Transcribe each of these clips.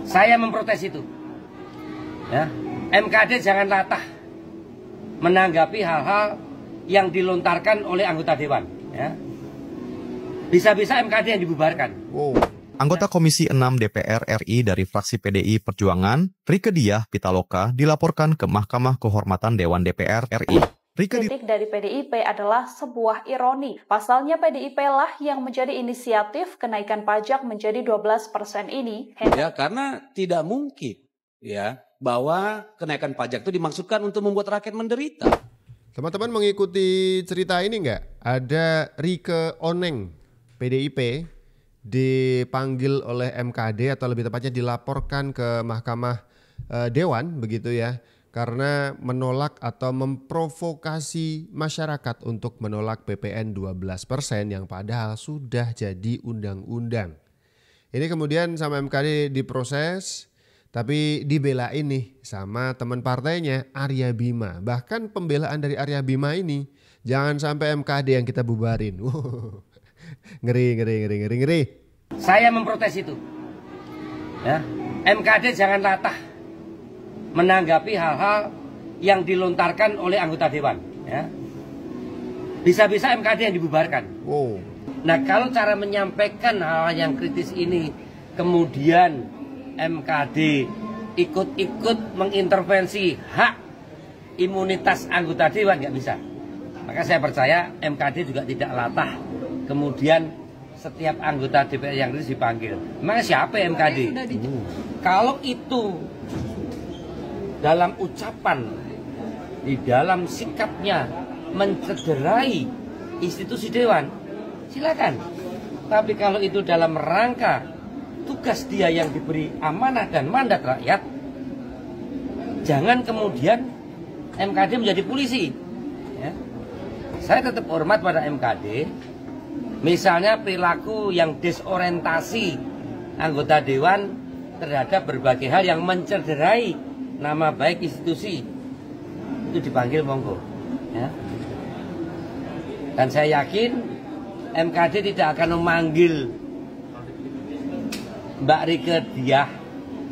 Saya memprotes itu. Ya, MKD jangan latah menanggapi hal-hal yang dilontarkan oleh anggota dewan. Ya. Bisa-bisa MKD yang dibubarkan. Wow. Anggota Komisi 6 DPR RI dari fraksi PDI Perjuangan, Rieke Diah Pitaloka, dilaporkan ke Mahkamah Kehormatan Dewan DPR RI. Kritik dari PDIP adalah sebuah ironi. Pasalnya PDIP lah yang menjadi inisiatif kenaikan pajak menjadi 12% ini. Ya, karena tidak mungkin ya bahwa kenaikan pajak itu dimaksudkan untuk membuat rakyat menderita. Teman-teman mengikuti cerita ini nggak? Ada Rieke Oneng, PDIP, dipanggil oleh MKD atau lebih tepatnya dilaporkan ke Mahkamah Dewan begitu ya. Karena menolak atau memprovokasi masyarakat untuk menolak PPN 12% yang padahal sudah jadi undang-undang. Ini kemudian sama MKD diproses, tapi dibelain nih sama teman partainya Arya Bima. Bahkan pembelaan dari Arya Bima ini, jangan sampai MKD yang kita bubarin. Ngeri. Saya memprotes itu. Ya, MKD jangan latah menanggapi hal-hal yang dilontarkan oleh anggota dewan. Ya. Bisa-bisa MKD yang dibubarkan. Wow. Nah, kalau cara menyampaikan hal yang kritis ini kemudian MKD ikut-ikut mengintervensi hak imunitas anggota dewan, nggak bisa. Maka saya percaya MKD juga tidak latah kemudian setiap anggota DPR yang kritis dipanggil. Memang siapa MKD? Kalau itu dalam ucapan, di dalam sikapnya mencederai institusi dewan, silakan. Tapi kalau itu dalam rangka tugas dia yang diberi amanah dan mandat rakyat, jangan kemudian MKD menjadi polisi. Ya. Saya tetap hormat pada MKD. Misalnya perilaku yang disorientasi anggota dewan terhadap berbagai hal yang mencederai nama baik institusi, itu dipanggil monggo. Ya. Dan saya yakin MKD tidak akan memanggil Mbak Rieke Diah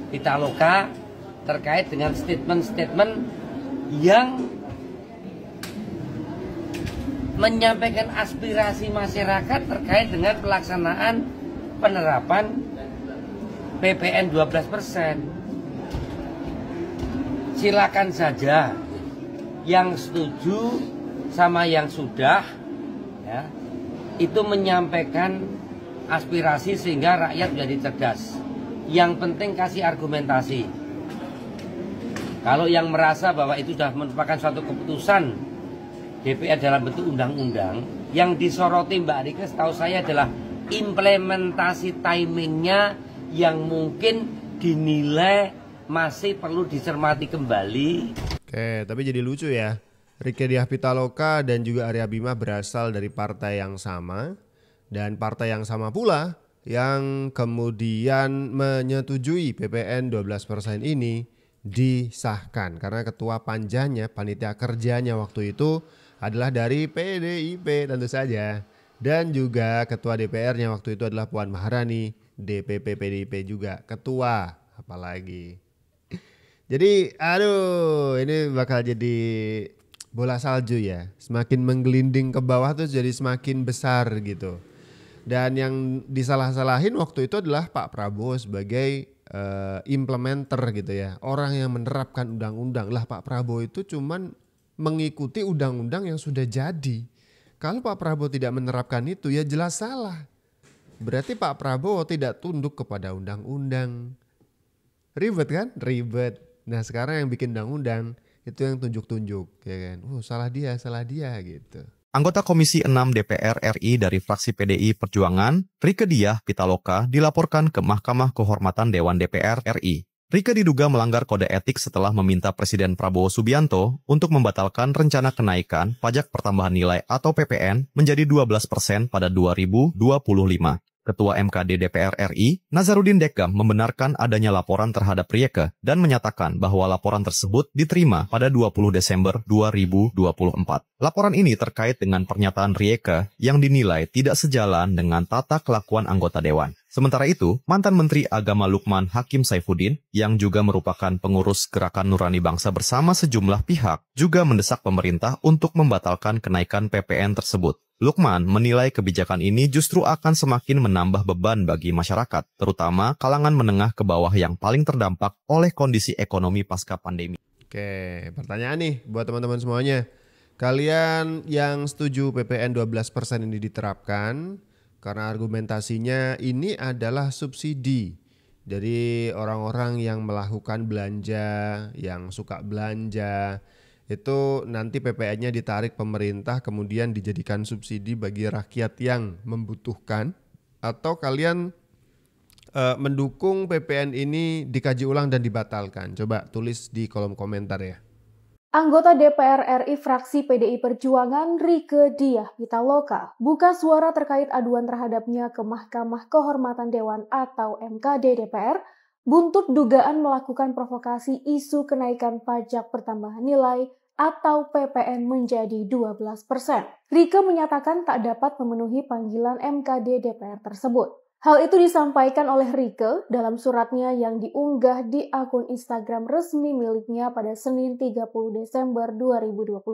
Pitaloka terkait dengan statement-statement yang menyampaikan aspirasi masyarakat terkait dengan pelaksanaan penerapan PPN 12%. Silakan saja yang setuju sama yang sudah ya, itu menyampaikan aspirasi sehingga rakyat menjadi cerdas. Yang penting kasih argumentasi. Kalau yang merasa bahwa itu sudah merupakan suatu keputusan DPR dalam bentuk undang-undang, yang disoroti Mbak Rieke setahu saya adalah implementasi timingnya yang mungkin dinilai masih perlu dicermati kembali. Oke, tapi jadi lucu ya. Rieke Diah Pitaloka dan juga Arya Bima berasal dari partai yang sama. Dan partai yang sama pula yang kemudian menyetujui PPN 12% ini disahkan. Karena ketua panjanya, panitia kerjanya waktu itu adalah dari PDIP tentu saja. Dan juga ketua DPR-nya waktu itu adalah Puan Maharani, DPP PDIP juga ketua, apalagi. Jadi aduh, ini bakal jadi bola salju ya. Semakin menggelinding ke bawah tuh jadi semakin besar gitu. Dan yang disalah-salahin waktu itu adalah Pak Prabowo sebagai implementer gitu ya. Orang yang menerapkan undang-undang. Lah Pak Prabowo itu cuman mengikuti undang-undang yang sudah jadi. Kalau Pak Prabowo tidak menerapkan itu ya jelas salah. Berarti Pak Prabowo tidak tunduk kepada undang-undang. Ribet kan? Ribet. Nah sekarang yang bikin undang-undang itu yang tunjuk-tunjuk ya kan. Salah dia gitu. Anggota Komisi 6 DPR RI dari fraksi PDI Perjuangan, Rieke Diah Pitaloka, dilaporkan ke Mahkamah Kehormatan Dewan DPR RI. Rieke diduga melanggar kode etik setelah meminta Presiden Prabowo Subianto untuk membatalkan rencana kenaikan pajak pertambahan nilai atau PPN menjadi 12% pada 2025. Ketua MKD DPR RI, Nazarudin Dekam, membenarkan adanya laporan terhadap Rieke dan menyatakan bahwa laporan tersebut diterima pada 20 Desember 2024. Laporan ini terkait dengan pernyataan Rieke yang dinilai tidak sejalan dengan tata kelakuan anggota dewan. Sementara itu, mantan Menteri Agama Lukman Hakim Saifuddin, yang juga merupakan pengurus Gerakan Nurani Bangsa bersama sejumlah pihak, juga mendesak pemerintah untuk membatalkan kenaikan PPN tersebut. Lukman menilai kebijakan ini justru akan semakin menambah beban bagi masyarakat, terutama kalangan menengah ke bawah yang paling terdampak oleh kondisi ekonomi pasca pandemi. Oke, pertanyaan nih buat teman-teman semuanya. Kalian yang setuju PPN 12% ini diterapkan, karena argumentasinya ini adalah subsidi dari orang-orang yang melakukan belanja, yang suka belanja, itu nanti PPN-nya ditarik pemerintah kemudian dijadikan subsidi bagi rakyat yang membutuhkan, atau kalian mendukung PPN ini dikaji ulang dan dibatalkan? Coba tulis di kolom komentar ya. Anggota DPR RI fraksi PDI Perjuangan Rieke Diah Pitaloka buka suara terkait aduan terhadapnya ke Mahkamah Kehormatan Dewan atau MKD DPR buntut dugaan melakukan provokasi isu kenaikan pajak pertambahan nilai atau PPN menjadi 12%. Rieke menyatakan tak dapat memenuhi panggilan MKD DPR tersebut. Hal itu disampaikan oleh Rieke dalam suratnya yang diunggah di akun Instagram resmi miliknya pada Senin 30 Desember 2024.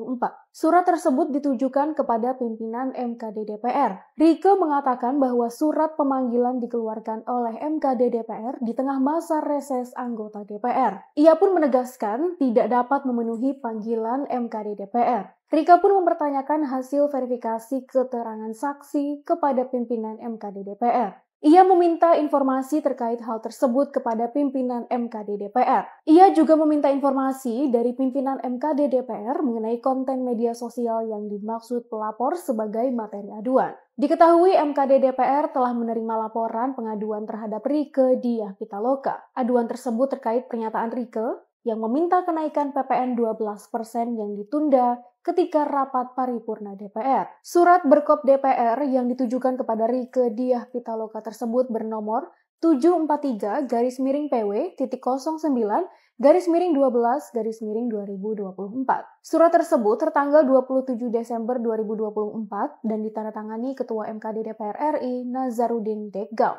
Surat tersebut ditujukan kepada pimpinan MKD DPR. Rieke mengatakan bahwa surat pemanggilan dikeluarkan oleh MKD DPR di tengah masa reses anggota DPR. Ia pun menegaskan tidak dapat memenuhi panggilan MKD DPR. Rieke pun mempertanyakan hasil verifikasi keterangan saksi kepada pimpinan MKD DPR. Ia meminta informasi terkait hal tersebut kepada pimpinan MKD DPR. Ia juga meminta informasi dari pimpinan MKD DPR mengenai konten media sosial yang dimaksud pelapor sebagai materi aduan. Diketahui MKD DPR telah menerima laporan pengaduan terhadap Rieke Diah Pitaloka. Aduan tersebut terkait pernyataan Rieke yang meminta kenaikan PPN 12% yang ditunda ketika rapat paripurna DPR. Surat berkop DPR yang ditujukan kepada Rieke Diah Pitaloka tersebut bernomor 743-PW-09-12-2024. Surat tersebut tertanggal 27 Desember 2024 dan ditandatangani Ketua MKD DPR RI Nazarudin Deggam.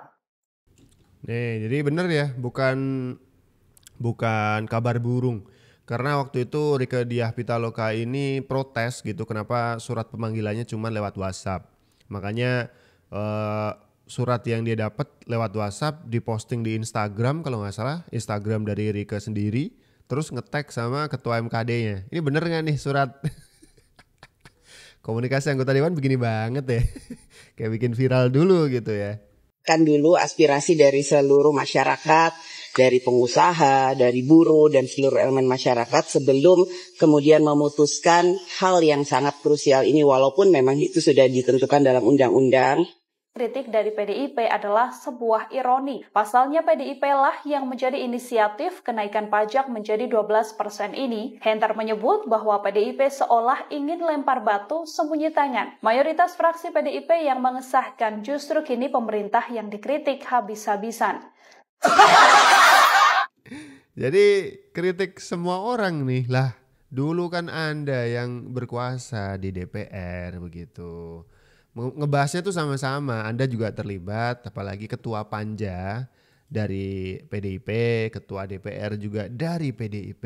Nih, jadi bener ya, bukan kabar burung. Karena waktu itu Rieke Diah Pitaloka ini protes gitu, kenapa surat pemanggilannya cuma lewat WhatsApp. Makanya surat yang dia dapat lewat WhatsApp diposting di Instagram, kalau nggak salah Instagram dari Rieke sendiri, terus nge-tag sama ketua MKD-nya. Ini bener nggak nih surat? Komunikasi anggota dewan begini banget ya. Kayak bikin viral dulu gitu ya. Kan dulu aspirasi dari seluruh masyarakat, dari pengusaha, dari buruh, dan seluruh elemen masyarakat sebelum kemudian memutuskan hal yang sangat krusial ini, walaupun memang itu sudah ditentukan dalam undang-undang. Kritik dari PDIP adalah sebuah ironi. Pasalnya PDIP lah yang menjadi inisiatif kenaikan pajak menjadi 12% ini. Henter menyebut bahwa PDIP seolah ingin lempar batu sembunyi tangan. Mayoritas fraksi PDIP yang mengesahkan, justru kini pemerintah yang dikritik habis-habisan. Jadi kritik semua orang nih lah. Dulu kan Anda yang berkuasa di DPR begitu. Ngebahasnya tuh sama-sama, Anda juga terlibat, apalagi ketua panja dari PDIP, ketua DPR juga dari PDIP.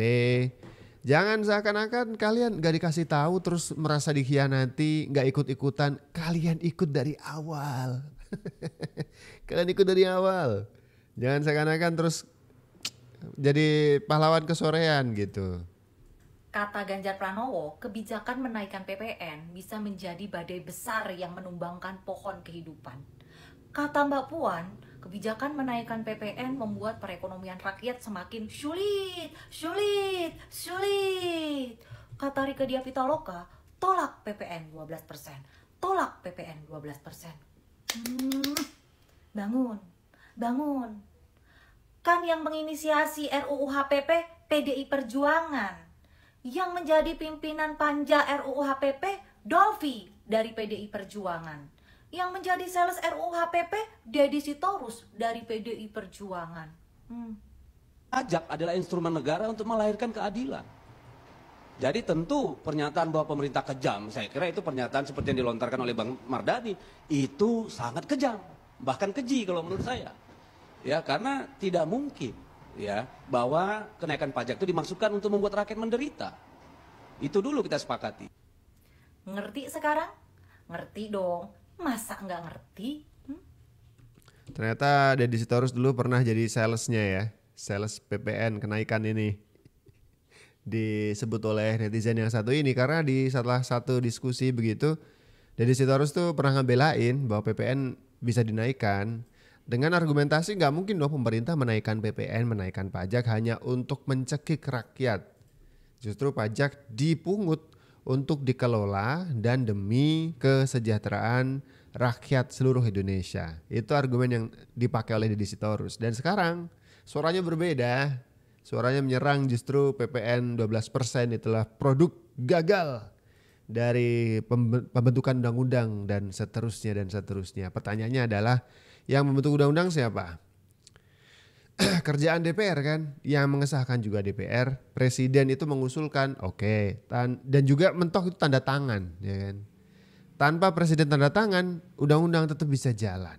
Jangan seakan-akan kalian gak dikasih tahu terus merasa dikhianati, gak ikut-ikutan. Kalian ikut dari awal. Kalian ikut dari awal. Jangan seakan-akan terus jadi pahlawan kesorean gitu. Kata Ganjar Pranowo, kebijakan menaikkan PPN bisa menjadi badai besar yang menumbangkan pohon kehidupan. Kata Mbak Puan, kebijakan menaikkan PPN membuat perekonomian rakyat semakin sulit. Kata Rieke Diah Pitaloka, tolak PPN 12%, tolak PPN 12%. Bangun. Kan yang menginisiasi RUU HPP PDI Perjuangan. Yang menjadi pimpinan panja RUU HPP, Dolfi dari PDI Perjuangan. Yang menjadi sales RUU HPP, Deddy Sitorus dari PDI Perjuangan. Pajak adalah instrumen negara untuk melahirkan keadilan. Jadi tentu pernyataan bahwa pemerintah kejam, saya kira itu pernyataan seperti yang dilontarkan oleh Bang Mardhani, itu sangat kejam. bahkan keji kalau menurut saya. Ya, karena tidak mungkin ya bahwa kenaikan pajak itu dimaksudkan untuk membuat rakyat menderita. Itu dulu kita sepakati. Ngerti sekarang? Ngerti dong. Masa nggak ngerti? Ternyata Deddy Sitorus dulu pernah jadi salesnya ya. Sales PPN kenaikan ini. Disebut oleh netizen yang satu ini karena di salah satu diskusi begitu Deddy Sitorus tuh pernah ngebelain bahwa PPN bisa dinaikkan dengan argumentasi nggak mungkin dong pemerintah menaikkan PPN, menaikkan pajak hanya untuk mencekik rakyat. Justru pajak dipungut untuk dikelola dan demi kesejahteraan rakyat seluruh Indonesia. Itu argumen yang dipakai oleh Deddy Sitorus. Dan sekarang suaranya berbeda. Suaranya menyerang justru PPN 12% itulah produk gagal dari pembentukan undang-undang dan seterusnya dan seterusnya. Pertanyaannya adalah yang membentuk undang-undang siapa? Kerjaan DPR kan, yang mengesahkan juga DPR, presiden itu mengusulkan, oke, dan juga mentok itu tanda tangan, ya kan. Tanpa presiden tanda tangan, undang-undang tetap bisa jalan.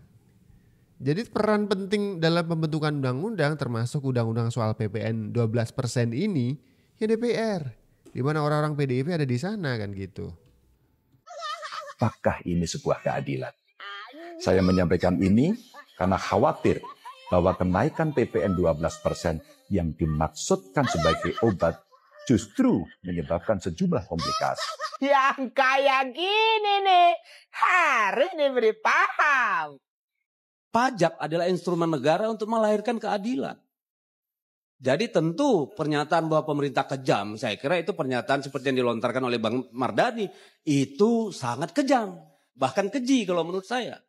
Jadi peran penting dalam pembentukan undang-undang termasuk undang-undang soal PPN 12% ini ya DPR, di mana orang-orang PDIP ada di sana kan gitu. Apakah ini sebuah keadilan? Saya menyampaikan ini karena khawatir bahwa kenaikan PPN 12% yang dimaksudkan sebagai obat justru menyebabkan sejumlah komplikasi. Yang kayak gini nih harus diberi paham. Pajak adalah instrumen negara untuk melahirkan keadilan. Jadi tentu pernyataan bahwa pemerintah kejam, saya kira itu pernyataan seperti yang dilontarkan oleh Bang Mardhani, itu sangat kejam, bahkan keji kalau menurut saya.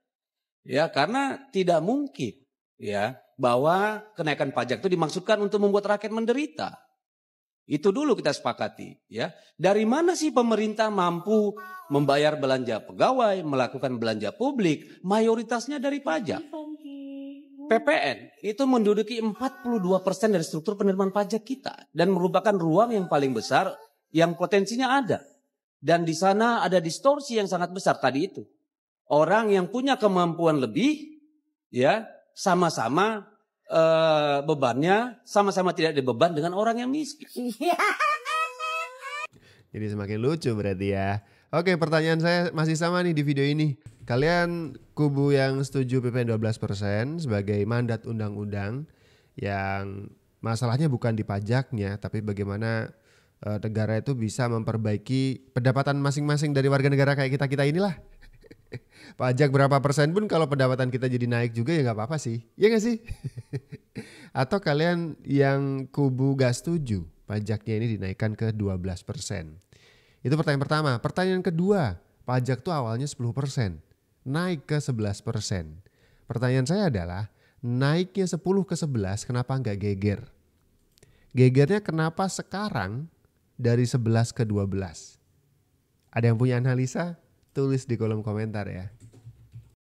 Ya, karena tidak mungkin ya bahwa kenaikan pajak itu dimaksudkan untuk membuat rakyat menderita. Itu dulu kita sepakati ya. Dari mana sih pemerintah mampu membayar belanja pegawai, melakukan belanja publik, mayoritasnya dari pajak. PPN itu menduduki 42% dari struktur penerimaan pajak kita dan merupakan ruang yang paling besar yang potensinya ada. Dan di sana ada distorsi yang sangat besar tadi itu. Orang yang punya kemampuan lebih ya sama-sama bebannya sama-sama tidak dibeban dengan orang yang miskin. Jadi semakin lucu berarti ya. Oke, pertanyaan saya masih sama nih di video ini. Kalian kubu yang setuju PPN 12% sebagai mandat undang-undang yang masalahnya bukan di pajaknya tapi bagaimana negara itu bisa memperbaiki pendapatan masing-masing dari warga negara kayak kita-kita inilah. Pajak berapa persen pun kalau pendapatan kita jadi naik juga ya gak apa-apa sih. Iya gak sih? Atau kalian yang kubu gak setuju pajaknya ini dinaikkan ke 12%. Itu pertanyaan pertama. Pertanyaan kedua, pajak tuh awalnya 10%. Naik ke 11%. Pertanyaan saya adalah naiknya 10 ke 11 kenapa gak geger? Gegernya kenapa sekarang dari 11 ke 12? Ada yang punya analisa? Tulis di kolom komentar ya.